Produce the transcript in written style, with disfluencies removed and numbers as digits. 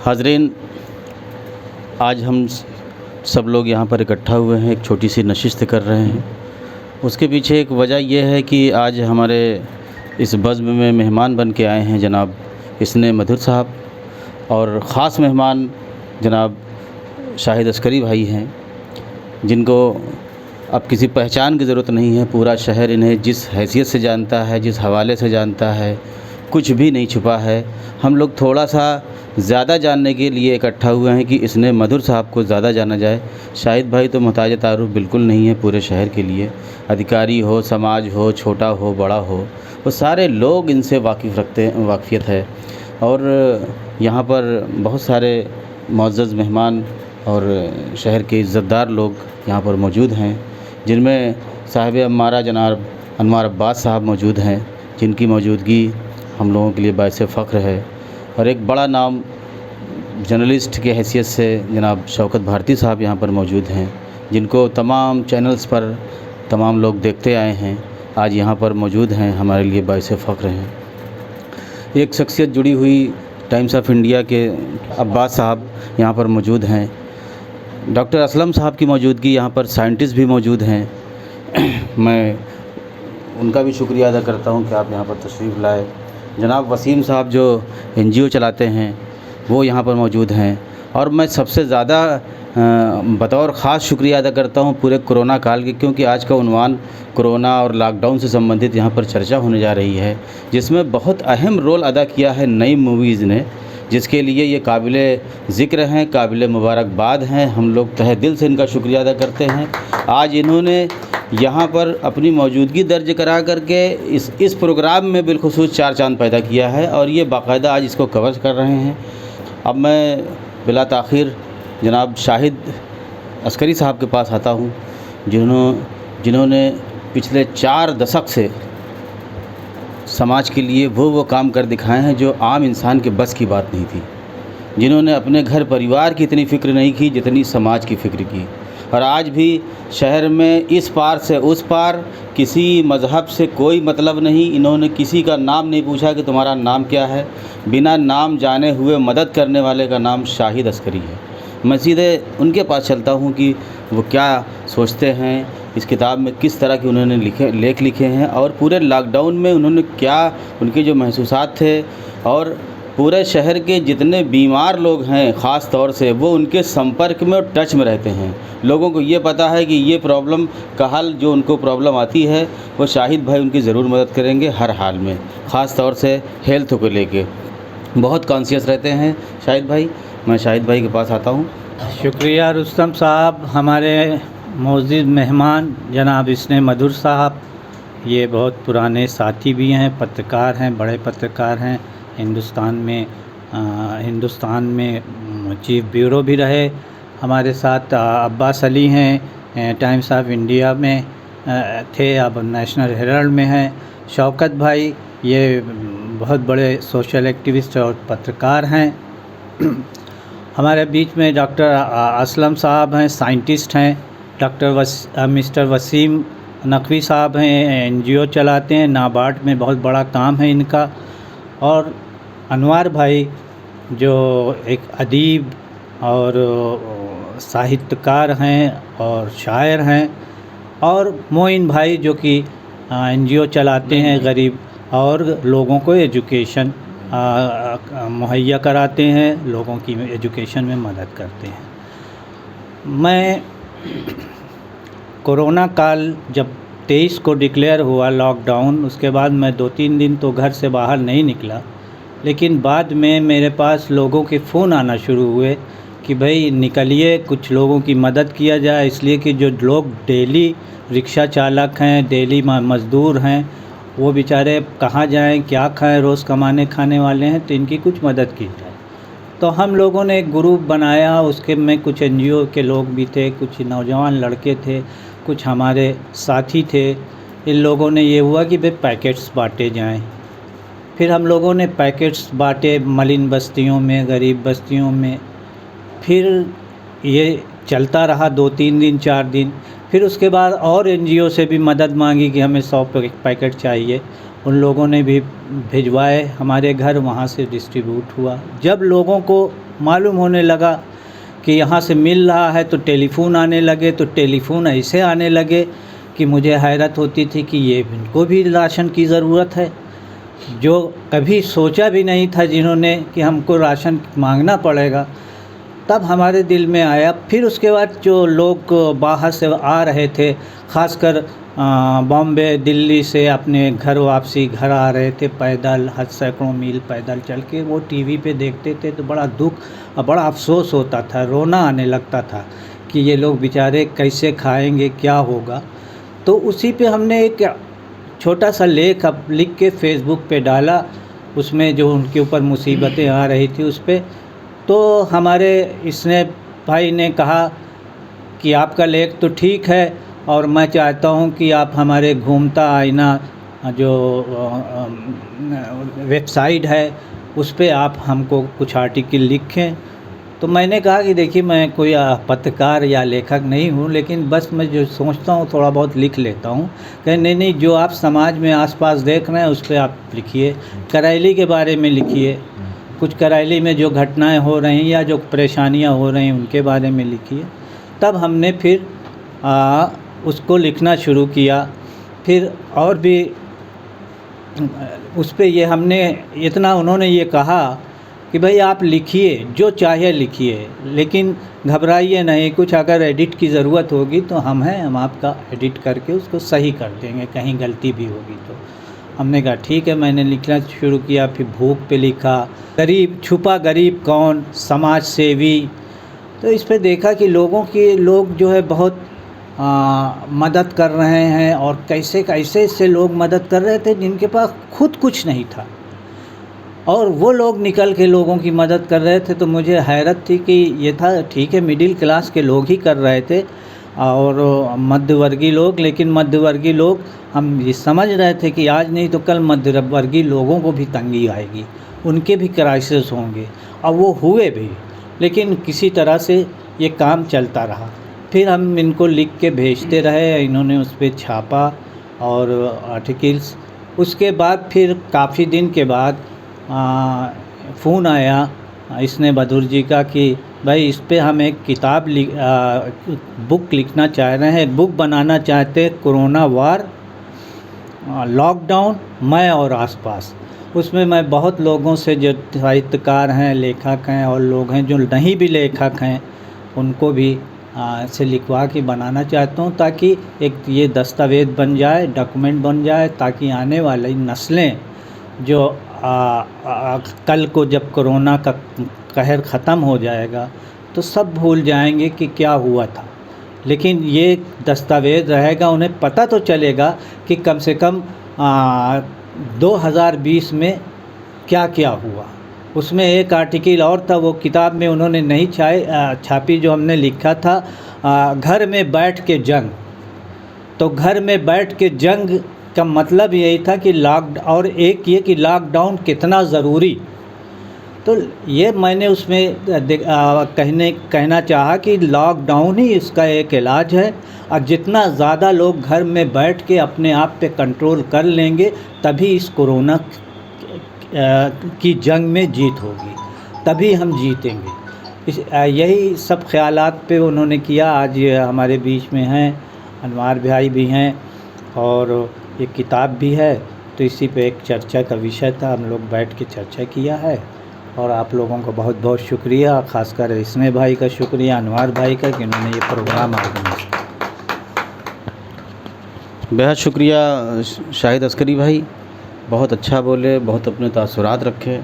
हाज़रीन, आज हम सब लोग यहाँ पर इकट्ठा हुए हैं, एक छोटी सी नशिस्त कर रहे हैं। उसके पीछे एक वजह यह है कि आज हमारे इस बज़्म में मेहमान बन के आए हैं जनाब इसने मधुर साहब, और ख़ास मेहमान जनाब शाहिद अस्करी भाई हैं, जिनको अब किसी पहचान की ज़रूरत नहीं है। पूरा शहर इन्हें जिस हैसियत से जानता है, जिस हवाले से जानता है, कुछ भी नहीं छुपा है। हम लोग थोड़ा सा ज़्यादा जानने के लिए इकट्ठा हुए हैं कि इसने मधुर साहब को ज़्यादा जाना जाए। शाहिद भाई तो मोहताज तारुफ़ बिल्कुल नहीं है पूरे शहर के लिए। अधिकारी हो, समाज हो, छोटा हो, बड़ा हो, वो सारे लोग इनसे वाक़फ़ियत है। और यहाँ पर बहुत सारे मुअज़्ज़ज़ मेहमान और शहर के इज़्ज़तदार लोग यहाँ पर मौजूद हैं, जिनमें साहिब अम्मारा जनाब अनवार अब्बास साहब मौजूद हैं, जिनकी मौजूदगी हम लोगों के लिए बाइस फ़ख्र है। और एक बड़ा नाम जर्नलिस्ट की हैसियत से जनाब शौकत भारती साहब यहाँ पर मौजूद हैं, जिनको तमाम चैनल्स पर तमाम लोग देखते आए हैं, आज यहाँ पर मौजूद हैं, हमारे लिए बाइस फ़ख्र हैं। एक शख्सियत जुड़ी हुई टाइम्स ऑफ इंडिया के अब्बास साहब यहाँ पर मौजूद हैं। डॉक्टर असलम साहब की मौजूदगी यहाँ पर, साइंटिस्ट भी मौजूद हैं। मैं उनका भी शुक्रिया अदा करता हूँ कि आप यहाँ पर तशरीफ़ लाए। जनाब वसीम साहब जो NGO चलाते हैं, वो यहाँ पर मौजूद हैं। और मैं सबसे ज़्यादा बतौर ख़ास शुक्रिया अदा करता हूँ पूरे कोरोना काल के, क्योंकि आज का उन्वान कोरोना और लॉकडाउन से संबंधित यहाँ पर चर्चा होने जा रही है, जिसमें बहुत अहम रोल अदा किया है नई मूवीज़ ने, जिसके लिए ये काबिले ज़िक्र हैं, काबिले मुबारकबाद हैं। हम लोग तहे दिल से इनका शुक्रिया अदा करते हैं। आज इन्होंने यहाँ पर अपनी मौजूदगी दर्ज करा करके इस प्रोग्राम में बिलखुसूस 4 चाँद पैदा किया है, और ये बाकायदा आज इसको कवर कर रहे हैं। अब मैं बिला ताख़ीर जनाब शाहिद अस्करी साहब के पास आता हूँ, जिन्होंने पिछले 4 दशक से समाज के लिए वो काम कर दिखाए हैं जो आम इंसान के बस की बात नहीं थी। जिन्होंने अपने घर परिवार की इतनी फ़िक्र नहीं की जितनी समाज की फ़िक्र की। और आज भी शहर में इस पार से उस पार किसी मज़हब से कोई मतलब नहीं। इन्होंने किसी का नाम नहीं पूछा कि तुम्हारा नाम क्या है। बिना नाम जाने हुए मदद करने वाले का नाम शाहिद अस्करी है। मैं सीधे उनके पास चलता हूँ कि वो क्या सोचते हैं, इस किताब में किस तरह के उन्होंने लेख लिखे हैं, और पूरे लॉकडाउन में उन्होंने क्या उनके जो महसूसात थे, और पूरे शहर के जितने बीमार लोग हैं ख़ास तौर से वो उनके संपर्क में और टच में रहते हैं। लोगों को ये पता है कि ये प्रॉब्लम का हल, जो उनको प्रॉब्लम आती है, वो शाहिद भाई उनकी ज़रूर मदद करेंगे हर हाल में। ख़ास तौर से हेल्थ को लेके बहुत कॉन्शियस रहते हैं शाहिद भाई। मैं शाहिद भाई के पास आता हूँ। शुक्रिया रुस्तम साहब। हमारे मौजूद मेहमान जनाब इसने मधुर साहब, ये बहुत पुराने साथी भी हैं, पत्रकार हैं, बड़े पत्रकार हैं। हिंदुस्तान में चीफ़ ब्यूरो भी रहे। हमारे साथ अब्बास अली हैं, टाइम्स ऑफ इंडिया में थे, अब नेशनल हेराल्ड में हैं। शौकत भाई ये बहुत बड़े सोशल एक्टिविस्ट और पत्रकार हैं। हमारे बीच में डॉक्टर असलम साहब हैं, साइंटिस्ट हैं। मिस्टर वसीम नकवी साहब हैं, NGO चलाते हैं, नाबार्ड में बहुत बड़ा काम है इनका। और अनवार भाई जो एक अदीब और साहित्यकार हैं और शायर हैं। और मोइन भाई जो कि NGO चलाते हैं, गरीब और लोगों को एजुकेशन मुहैया कराते हैं, लोगों की एजुकेशन में मदद करते हैं। मैं कोरोना काल जब 23 को डिक्लेयर हुआ लॉकडाउन, उसके बाद मैं 2-3 दिन तो घर से बाहर नहीं निकला, लेकिन बाद में मेरे पास लोगों के फ़ोन आना शुरू हुए कि भाई निकलिए, कुछ लोगों की मदद किया जाए। इसलिए कि जो लोग डेली रिक्शा चालक हैं, डेली मज़दूर हैं, वो बेचारे कहाँ जाएं, क्या खाएं, रोज़ कमाने खाने वाले हैं, तो इनकी कुछ मदद की जाए। तो हम लोगों ने एक ग्रुप बनाया, उसके में कुछ NGO के लोग भी थे, कुछ नौजवान लड़के थे, कुछ हमारे साथी थे। इन लोगों ने ये हुआ कि भाई पैकेट्स बांटे जाएं। फिर हम लोगों ने पैकेट्स बांटे मलिन बस्तियों में, गरीब बस्तियों में। फिर ये चलता रहा 2-3 दिन, 4 दिन। फिर उसके बाद और NGO से भी मदद मांगी कि हमें 100 पैकेट चाहिए। उन लोगों ने भी भिजवाए हमारे घर, वहाँ से डिस्ट्रीब्यूट हुआ। जब लोगों को मालूम होने लगा कि यहाँ से मिल रहा है तो टेलीफ़ोन आने लगे, तो टेलीफ़ोन ऐसे आने लगे कि मुझे हैरत होती थी कि ये इनको भी राशन की ज़रूरत है, जो कभी सोचा भी नहीं था जिन्होंने कि हमको राशन मांगना पड़ेगा। तब हमारे दिल में आया। फिर उसके बाद जो लोग बाहर से आ रहे थे, ख़ासकर बॉम्बे दिल्ली से अपने घर वापसी घर आ रहे थे पैदल, सैकड़ों मील पैदल चल के, वो टीवी पे देखते थे तो बड़ा दुख और बड़ा अफसोस होता था, रोना आने लगता था कि ये लोग बेचारे कैसे खाएंगे, क्या होगा। तो उसी पे हमने एक छोटा सा लेख लिख के फेसबुक पे डाला, उसमें जो उनके ऊपर मुसीबतें आ रही थी उस पर। तो हमारे इसने भाई ने कहा कि आपका लेख तो ठीक है और मैं चाहता हूं कि आप हमारे घूमता आईना जो वेबसाइट है उस पे आप हमको कुछ आर्टिकल लिखें। तो मैंने कहा कि देखिए मैं कोई पत्रकार या लेखक नहीं हूँ, लेकिन बस मैं जो सोचता हूँ थोड़ा बहुत लिख लेता हूँ। कहे नहीं, जो आप समाज में आसपास देख रहे हैं उस पर आप लिखिए, करैली के बारे में लिखिए, कुछ करैली में जो घटनाएं हो रही हैं या जो परेशानियां हो रही हैं उनके बारे में लिखिए। तब हमने फिर उसको लिखना शुरू किया। फिर और भी उस पे ये हमने इतना, उन्होंने ये कहा कि भाई आप लिखिए, जो चाहे लिखिए, लेकिन घबराइए नहीं, कुछ अगर एडिट की ज़रूरत होगी तो हम हैं, हम आपका एडिट करके उसको सही कर देंगे, कहीं गलती भी होगी तो। हमने कहा ठीक है, मैंने लिखना शुरू किया। फिर भूख पे लिखा, गरीब छुपा गरीब कौन, समाज सेवी। तो इस पे देखा कि लोग जो है बहुत मदद कर रहे हैं, और कैसे कैसे इससे लोग मदद कर रहे थे जिनके पास खुद कुछ नहीं था, और वो लोग निकल के लोगों की मदद कर रहे थे। तो मुझे हैरत थी कि ये था ठीक है मिडिल क्लास के लोग ही कर रहे थे और मध्यवर्गीय लोग, लेकिन मध्यवर्गीय लोग हम ये समझ रहे थे कि आज नहीं तो कल मध्यवर्गीय लोगों को भी तंगी आएगी, उनके भी क्राइसिस होंगे, और वो हुए भी, लेकिन किसी तरह से ये काम चलता रहा। फिर हम इनको लिख के भेजते रहे, इन्होंने उस पर छापा और आर्टिकल्स। उसके बाद फिर काफ़ी दिन के बाद फ़ोन आया इसने बहादुर जी का कि भाई इस पे हम एक किताब बुक लिखना चाह रहे हैं, एक बुक बनाना चाहते हैं, कोरोना वार, लॉकडाउन, मैं और आसपास। उसमें मैं बहुत लोगों से जो साहित्यकार हैं, लेखक हैं और लोग हैं जो नहीं भी लेखक हैं उनको भी से लिखवा के बनाना चाहता हूँ, ताकि एक ये दस्तावेज़ बन जाए, डॉक्यूमेंट बन जाए, ताकि आने वाली नस्लें जो कल को जब कोरोना का कहर ख़त्म हो जाएगा तो सब भूल जाएंगे कि क्या हुआ था, लेकिन ये दस्तावेज़ रहेगा, उन्हें पता तो चलेगा कि कम से कम 2020 में क्या क्या हुआ। उसमें एक आर्टिकल और था, वो किताब में उन्होंने नहीं छापी, जो हमने लिखा था घर में बैठ के जंग। तो घर में बैठ के जंग का मतलब यही था कि और एक ये कि लॉकडाउन कितना ज़रूरी। तो ये मैंने उसमें कहना चाहा कि लॉकडाउन ही इसका एक इलाज है, और जितना ज़्यादा लोग घर में बैठ के अपने आप पे कंट्रोल कर लेंगे तभी इस कोरोना की जंग में जीत होगी, तभी हम जीतेंगे। यही सब ख्यालात पे उन्होंने किया। आज हमारे बीच में हैं अनवार भाई भी हैं और एक किताब भी है, तो इसी पे एक चर्चा का विषय था, हम लोग बैठ के चर्चा किया है। और आप लोगों का बहुत बहुत शुक्रिया, ख़ासकर इसमें भाई का शुक्रिया, अनवार भाई का, कि उन्होंने ये प्रोग्राम ऑर्गेनाइज किया। बेहद शुक्रिया शाहिद अस्करी भाई, बहुत अच्छा बोले, बहुत अपने तासुरात रखे।